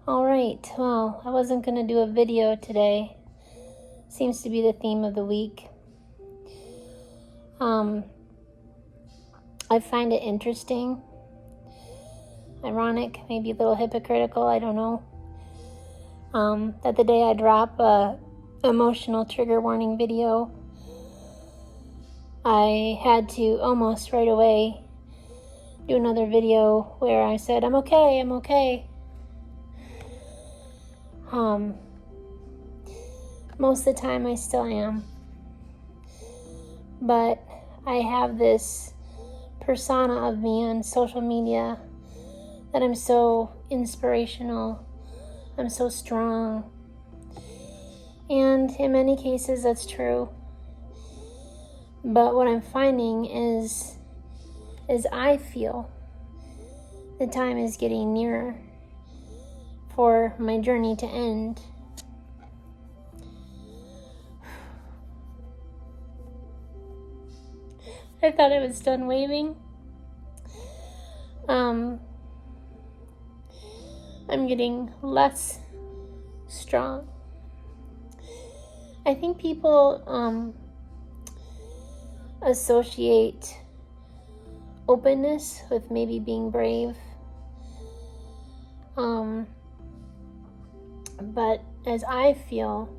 Alright, well, I wasn't going to do a video today. Seems to be the theme of the week. I find it interesting, ironic, maybe a little hypocritical, I don't know, that the day I drop a emotional trigger warning video, I had to almost right away do another video where I said, I'm okay. Most of the time I still am. But I have this persona of me on social media that I'm so inspirational, I'm so strong. And in many cases that's true. But what I'm finding is I feel the time is getting nearer for my journey to end. I thought I was done waving. I'm getting less strong. I think people associate openness with maybe being brave. But as I feel,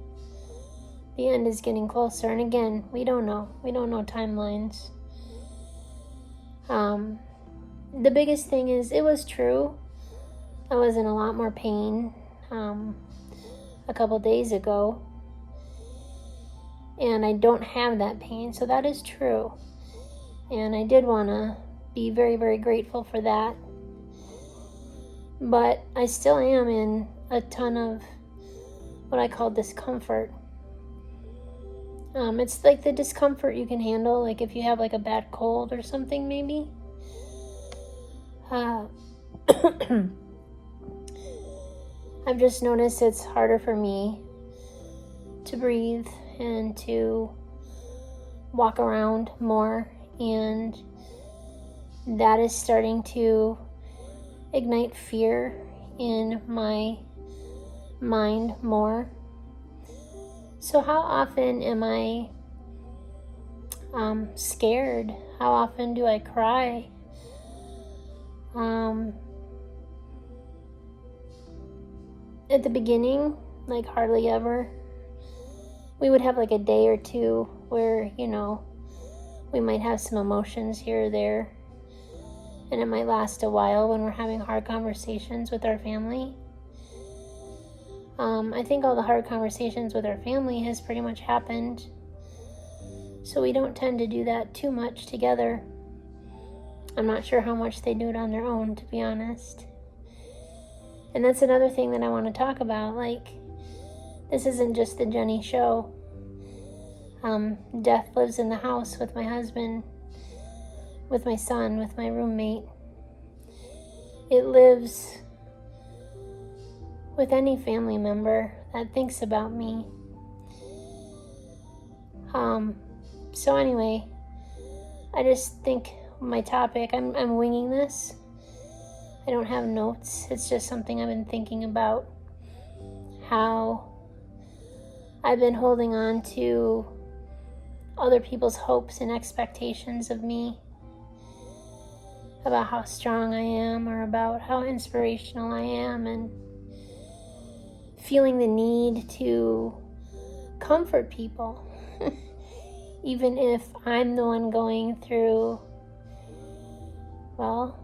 the end is getting closer. And again, we don't know timelines. The biggest thing is it was true. I was in a lot more pain a couple days ago. And I don't have that pain, so that is true. And I did want to be very, very grateful for that. But I still am in a ton of what I call discomfort. It's like the discomfort you can handle, like if you have like a bad cold or something maybe. I've just noticed it's harder for me to breathe and to walk around more, and that is starting to ignite fear in my mind more. So how often am I scared? How often do I cry? At the beginning, like hardly ever. We would have like a day or two where, we might have some emotions here or there. And it might last a while when we're having hard conversations with our family. I think all the hard conversations with our family has pretty much happened. So we don't tend to do that too much together. I'm not sure how much they do it on their own, to be honest. And that's another thing that I want to talk about. Like, this isn't just the Jenny show. Death lives in the house with my husband, with my son, with my roommate. It lives with any family member that thinks about me. So anyway, I just think my topic, I'm winging this. I don't have notes. It's just something I've been thinking about. How I've been holding on to other people's hopes and expectations of me, about how strong I am or about how inspirational I am, and feeling the need to comfort people, even if I'm the one going through, well,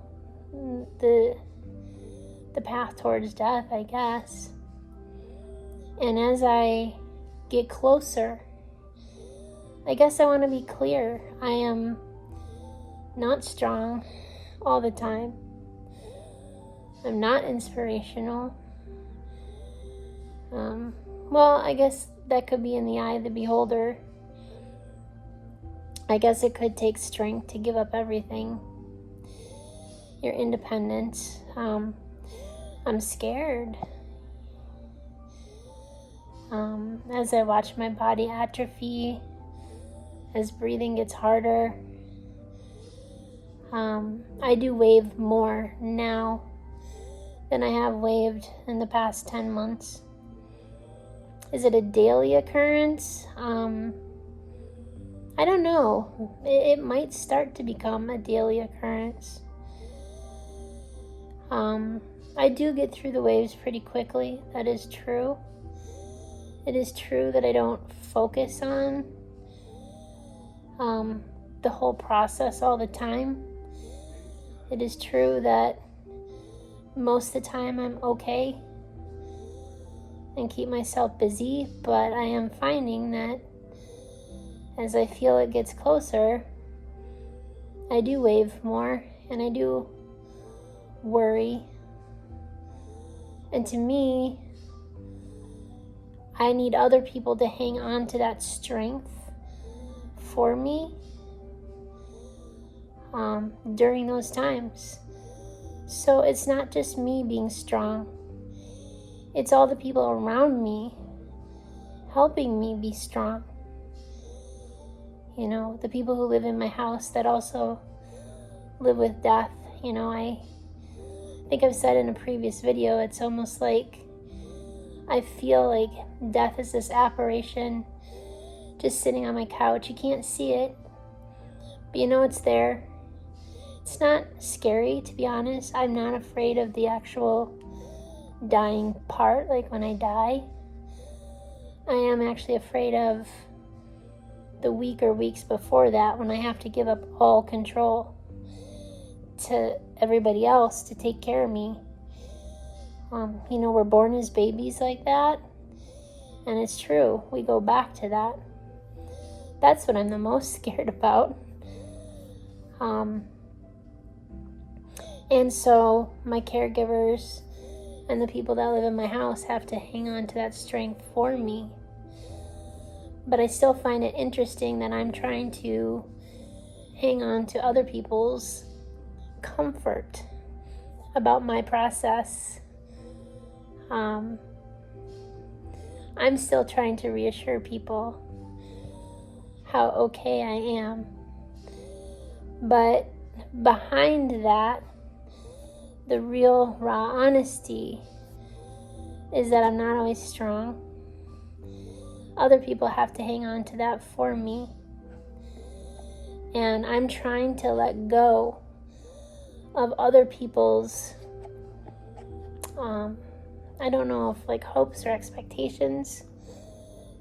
the path towards death, I guess. And as I get closer, I guess I want to be clear. I am not strong all the time. I'm not inspirational. Well, I guess that could be in the eye of the beholder. I guess it could take strength to give up everything. Your independence. I'm scared. As I watch my body atrophy, as breathing gets harder, I do wave more now than I have waved in the past 10 months. Is it a daily occurrence? I don't know. It might start to become a daily occurrence. I do get through the waves pretty quickly. That is true. It is true that I don't focus on the whole process all the time. It is true that most of the time I'm okay and keep myself busy, but I am finding that as I feel it gets closer, I do wave more and I do worry. And to me, I need other people to hang on to that strength for me during those times. So it's not just me being strong. It's all the people around me helping me be strong. You know, the people who live in my house that also live with death. You know, I think I've said in a previous video, it's almost like I feel like death is this apparition just sitting on my couch. You can't see it, but you know it's there. It's not scary, to be honest. I'm not afraid of the actual dying part, like when I die. I am actually afraid of the week or weeks before that, when I have to give up all control to everybody else to take care of me. You know, we're born as babies like that, and it's true, we go back to that. That's what I'm the most scared about. And so my caregivers and the people that live in my house have to hang on to that strength for me. But I still find it interesting that I'm trying to hang on to other people's comfort about my process. I'm still trying to reassure people how okay I am. But behind that, the real raw honesty is that I'm not always strong. Other people have to hang on to that for me. And I'm trying to let go of other people's, I don't know if like hopes or expectations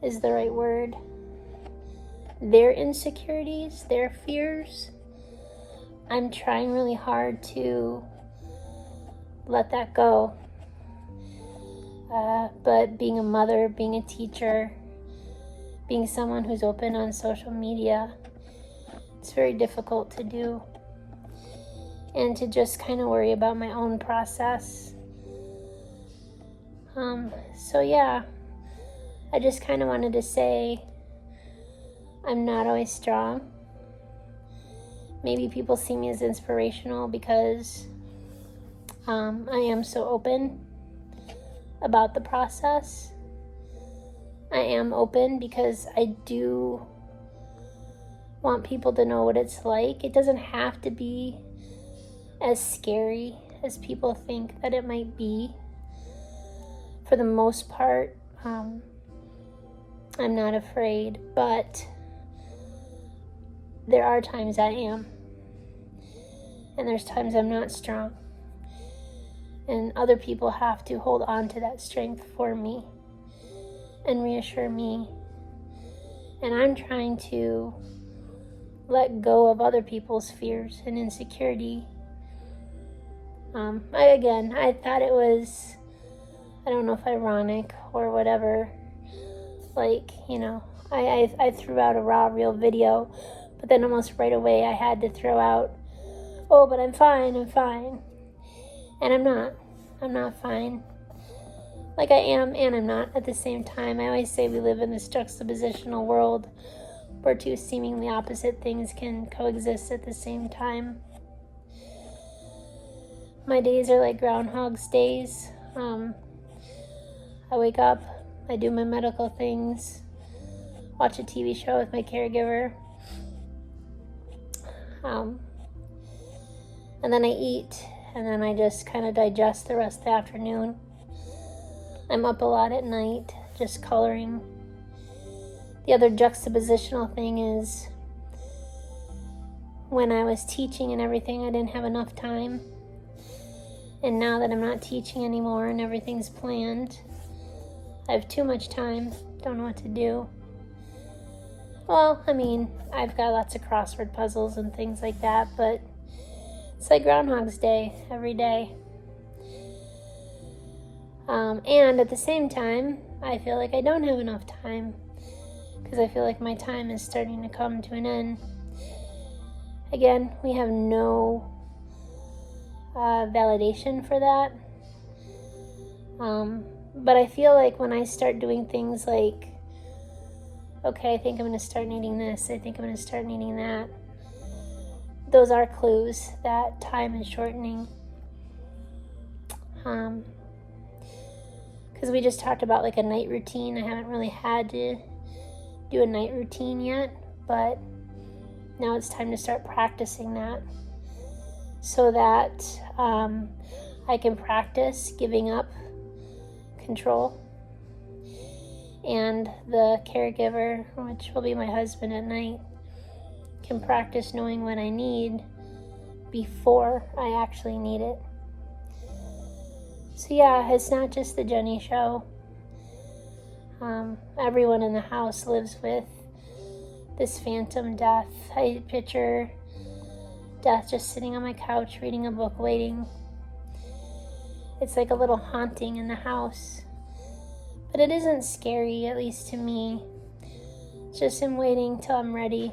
is the right word. Their insecurities, their fears. I'm trying really hard to let that go. But being a mother, being a teacher, being someone who's open on social media, it's very difficult to do. And to just kind of worry about my own process. So yeah, I just kind of wanted to say I'm not always strong. Maybe people see me as inspirational because I am so open about the process. I am open because I do want people to know what it's like. It doesn't have to be as scary as people think that it might be. For the most part, I'm not afraid, but there are times I am. And there's times I'm not strong. And other people have to hold on to that strength for me and reassure me. And I'm trying to let go of other people's fears and insecurity. I thought it was, I don't know if ironic or whatever. Like, you know, I threw out a raw, real video, but then almost right away I had to throw out, oh, but I'm fine. And I'm not fine. Like I am and I'm not at the same time. I always say we live in this juxtapositional world where two seemingly opposite things can coexist at the same time. My days are like Groundhog's days. I wake up, I do my medical things, watch a TV show with my caregiver, and then I eat, and then I just kind of digest the rest of the afternoon. I'm up a lot at night, just coloring. The other juxtapositional thing is when I was teaching and everything, I didn't have enough time. And now that I'm not teaching anymore and everything's planned, I have too much time, don't know what to do. Well, I mean, I've got lots of crossword puzzles and things like that, but it's like Groundhog's Day every day. And at the same time, I feel like I don't have enough time because I feel like my time is starting to come to an end. Again, we have no validation for that. But I feel like when I start doing things like, okay, I think I'm going to start needing this, I think I'm going to start needing that, those are clues that time is shortening. Because we just talked about like a night routine. I haven't really had to do a night routine yet, but now it's time to start practicing that so that I can practice giving up control, and the caregiver, which will be my husband at night, can practice knowing what I need before I actually need it. So yeah, it's not just the Jenny show. Everyone in the house lives with this phantom death. I picture death just sitting on my couch reading a book waiting. It's like a little haunting in the house. But it isn't scary, at least to me. It's just him waiting till I'm ready,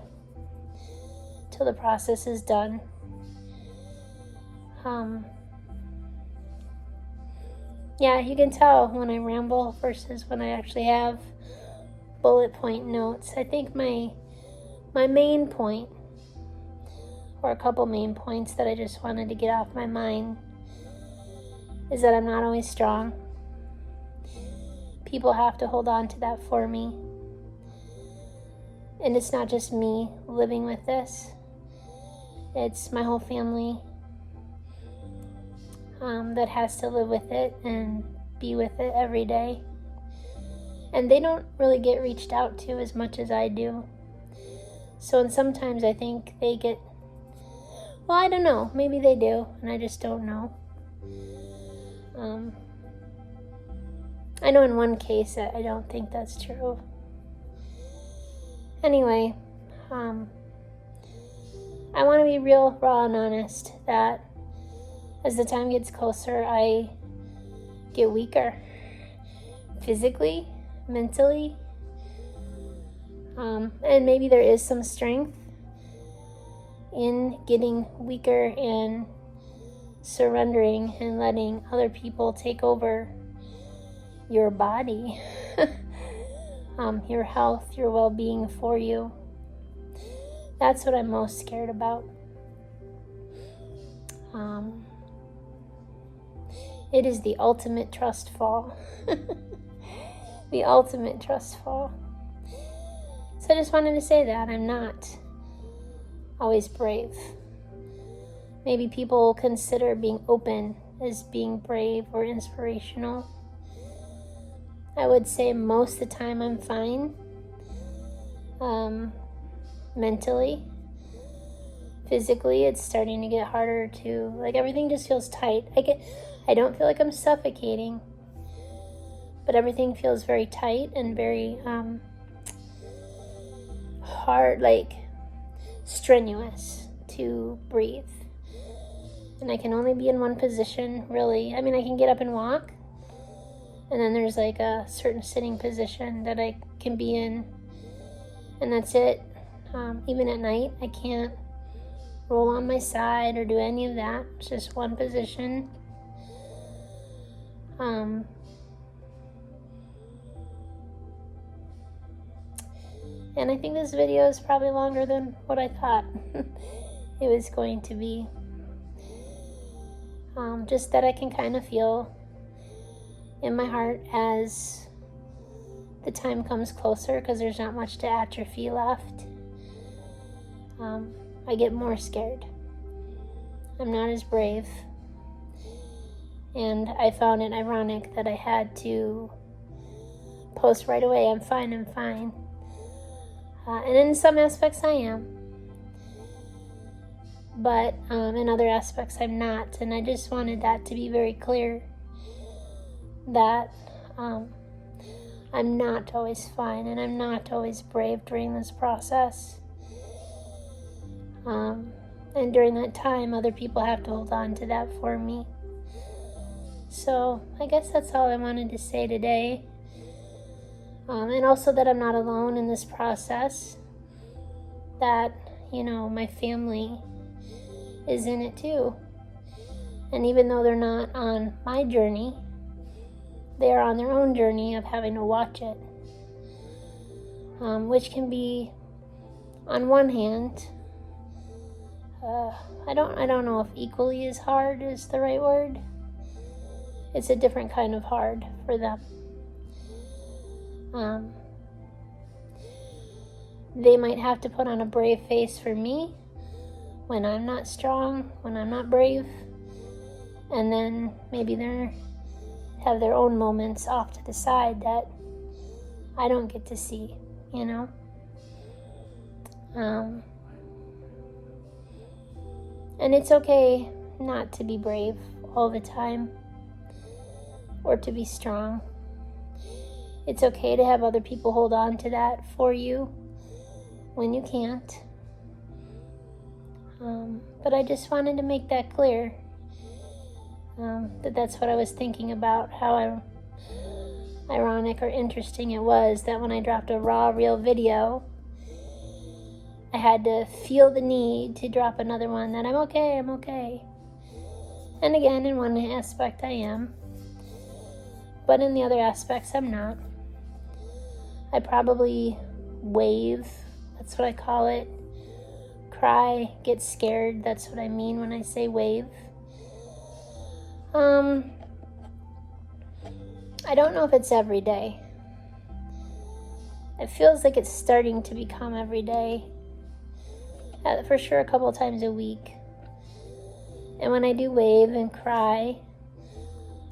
till the process is done. Yeah, you can tell when I ramble versus when I actually have bullet point notes. I think my main point, or a couple main points that I just wanted to get off my mind, is that I'm not always strong. People have to hold on to that for me. And it's not just me living with this. It's my whole family that has to live with it and be with it every day. And they don't really get reached out to as much as I do. So, and sometimes I think they get, well, I don't know, maybe they do, and I just don't know. I know in one case I don't think that's true. Anyway, I want to be real, raw, and honest that as the time gets closer, I get weaker. Physically, mentally, and maybe there is some strength in getting weaker and surrendering and letting other people take over your body, your health, your well-being for you. That's what I'm most scared about. It is the ultimate trust fall. The ultimate trust fall. So I just wanted to say that I'm not always brave. Maybe people consider being open as being brave or inspirational. I would say most of the time I'm fine. Mentally. Physically, it's starting to get harder to, like, everything just feels tight. I don't feel like I'm suffocating, but everything feels very tight and very hard, like strenuous to breathe. And I can only be in one position, really. I mean, I can get up and walk, and then there's like a certain sitting position that I can be in, and that's it. Even at night, I can't roll on my side or do any of that. It's just one position. And I think this video is probably longer than what I thought it was going to be. Just that I can kind of feel in my heart as the time comes closer, because there's not much to atrophy left. I get more scared. I'm not as brave. And I found it ironic that I had to post right away, I'm fine. And in some aspects I am. But in other aspects I'm not. And I just wanted that to be very clear, that I'm not always fine and I'm not always brave during this process. And during that time, other people have to hold on to that for me. So I guess that's all I wanted to say today. And also that I'm not alone in this process. That, my family is in it too. And even though they're not on my journey, they are on their own journey of having to watch it. Which can be, on one hand, I don't know if equally as hard is the right word. It's a different kind of hard for them. They might have to put on a brave face for me when I'm not strong, when I'm not brave, and then maybe they have their own moments off to the side that I don't get to see, And it's okay not to be brave all the time or to be strong. It's okay to have other people hold on to that for you when you can't. But I just wanted to make that clear, that's what I was thinking about, how ironic or interesting it was that when I dropped a raw, real video, I had to feel the need to drop another one that I'm okay. And again, in one aspect I am, but in the other aspects I'm not. I probably wave, that's what I call it, cry, get scared, that's what I mean when I say wave. I don't know if it's every day. It feels like it's starting to become every day. For sure a couple of times a week. And when I do wave and cry,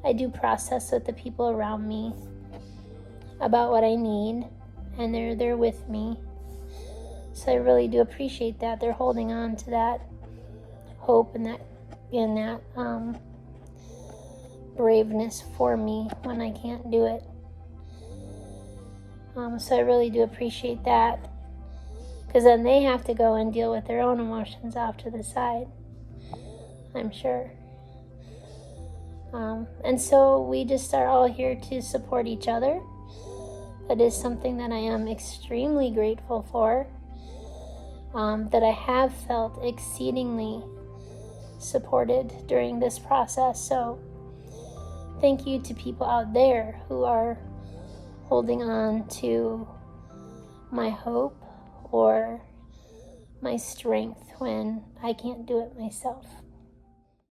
I do process with the people around me about what I need, and they're there with me. So I really do appreciate that. They're holding on to that hope and that braveness for me when I can't do it. So I really do appreciate that. Because then they have to go and deal with their own emotions off to the side, I'm sure. And so we just are all here to support each other. That is something that I am extremely grateful for. That I have felt exceedingly supported during this process. So thank you to people out there who are holding on to my hope or my strength when I can't do it myself.